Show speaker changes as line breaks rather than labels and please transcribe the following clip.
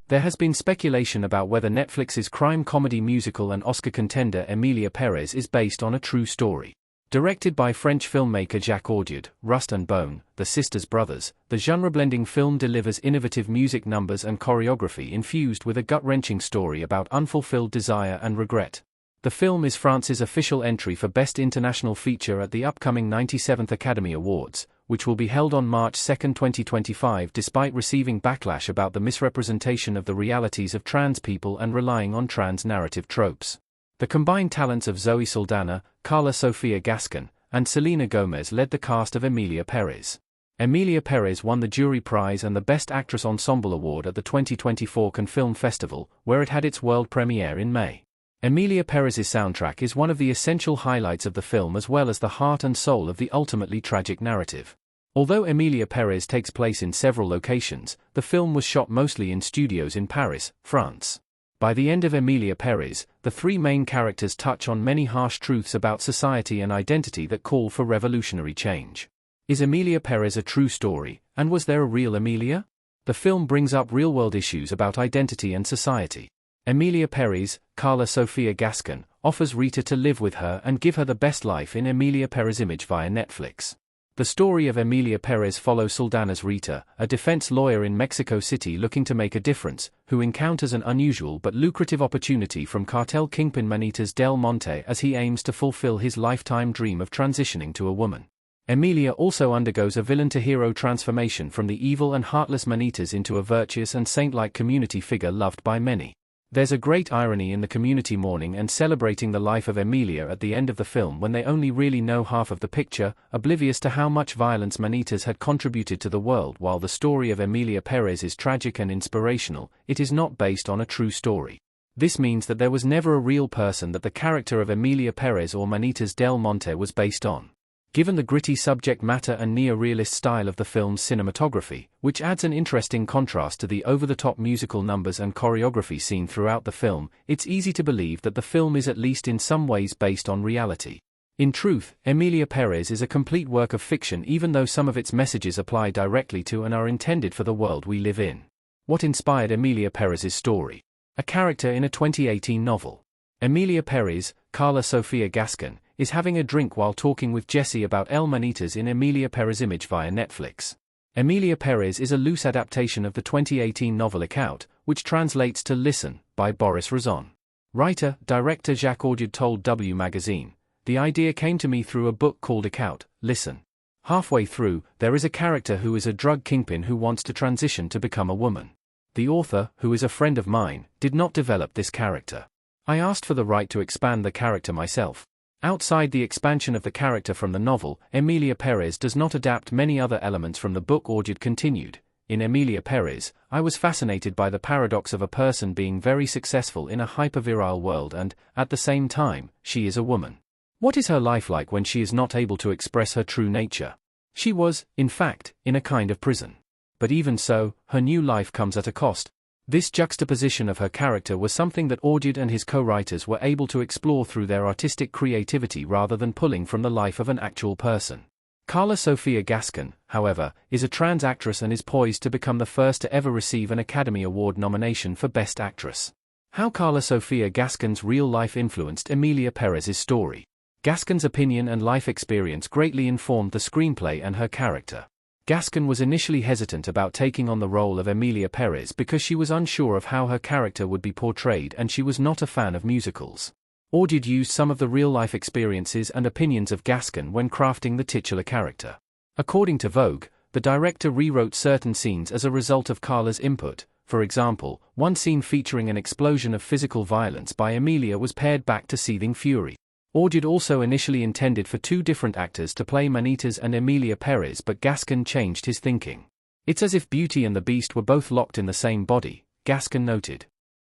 There has been speculation about whether Netflix's crime comedy musical and Oscar contender Emilia Pérez is based on a true story. Directed by French filmmaker Jacques Audiard, Rust and Bone, the Sisters Brothers, the genre-blending film delivers innovative music numbers and choreography infused with a gut-wrenching story about unfulfilled desire and regret. The film is France's official entry for Best International Feature at the upcoming 97th Academy Awards, which will be held on March 2, 2025, despite receiving backlash about the misrepresentation of the realities of trans people and relying on trans narrative tropes. The combined talents of Zoe Saldana, Carla Sofia Gascon, and Selena Gomez led the cast of Emilia Pérez. Emilia Pérez won the Jury Prize and the Best Actress Ensemble Award at the 2024 Cannes Film Festival, where it had its world premiere in May. Emilia Pérez's soundtrack is one of the essential highlights of the film as well as the heart and soul of the ultimately tragic narrative. Although Emilia Pérez takes place in several locations, the film was shot mostly in studios in Paris, France. By the end of Emilia Pérez, the three main characters touch on many harsh truths about society and identity that call for revolutionary change. Is Emilia Pérez a true story, and was there a real Emilia? The film brings up real-world issues about identity and society. Emilia Pérez, Carla Sofia Gascon, offers Rita to live with her and give her the best life in Emilia Pérez image via Netflix. The story of Emilia Pérez follows Saldana's Rita, a defense lawyer in Mexico City looking to make a difference, who encounters an unusual but lucrative opportunity from cartel kingpin Manitas Del Monte as he aims to fulfill his lifetime dream of transitioning to a woman. Emilia also undergoes a villain-to-hero transformation from the evil and heartless Manitas into a virtuous and saint-like community figure loved by many. There's a great irony in the community mourning and celebrating the life of Emilia at the end of the film when they only really know half of the picture, oblivious to how much violence Manitas had contributed to the world. While the story of Emilia Pérez is tragic and inspirational, it is not based on a true story. This means that there was never a real person that the character of Emilia Pérez or Manitas Del Monte was based on. Given the gritty subject matter and neo-realist style of the film's cinematography, which adds an interesting contrast to the over-the-top musical numbers and choreography seen throughout the film, it's easy to believe that the film is at least in some ways based on reality. In truth, Emilia Pérez is a complete work of fiction even though some of its messages apply directly to and are intended for the world we live in. What inspired Emilia Pérez's story? A character in a 2018 novel. Emilia Pérez, Carla Sofia Gascon, is having a drink while talking with Jesse about El Manitas in Emilia Pérez image via Netflix. Emilia Pérez is a loose adaptation of the 2018 novel Account, which translates to Listen, by Boris Razon. Writer, director Jacques Audiard told W Magazine, "The idea came to me through a book called Account, Listen. Halfway through, there is a character who is a drug kingpin who wants to transition to become a woman. The author, who is a friend of mine, did not develop this character. I asked for the right to expand the character myself. Outside the expansion of the character from the novel, Emilia Pérez does not adapt many other elements from the book." Audiard continued. In Emilia Pérez, I was fascinated by the paradox of a person being very successful in a hyper-virile world and, at the same time, she is a woman. What is her life like when she is not able to express her true nature? She was, in fact, in a kind of prison. But even so, her new life comes at a cost. This juxtaposition of her character was something that Audiard and his co-writers were able to explore through their artistic creativity rather than pulling from the life of an actual person. Carla Sofia Gascon, however, is a trans actress and is poised to become the first to ever receive an Academy Award nomination for Best Actress. How Carla Sofia Gascon's real life influenced Emilia Pérez's story. Gascon's opinion and life experience greatly informed the screenplay and her character. Gascon was initially hesitant about taking on the role of Emilia Pérez because she was unsure of how her character would be portrayed and she was not a fan of musicals. Audiard used some of the real-life experiences and opinions of Gascon when crafting the titular character. According to Vogue, the director rewrote certain scenes as a result of Carla's input. For example, one scene featuring an explosion of physical violence by Emilia was pared back to seething fury. Audiard also initially intended for two different actors to play Manitas and Emilia Pérez, but Gascon changed his thinking. It's as if Beauty and the Beast were both locked in the same body, Gascon noted.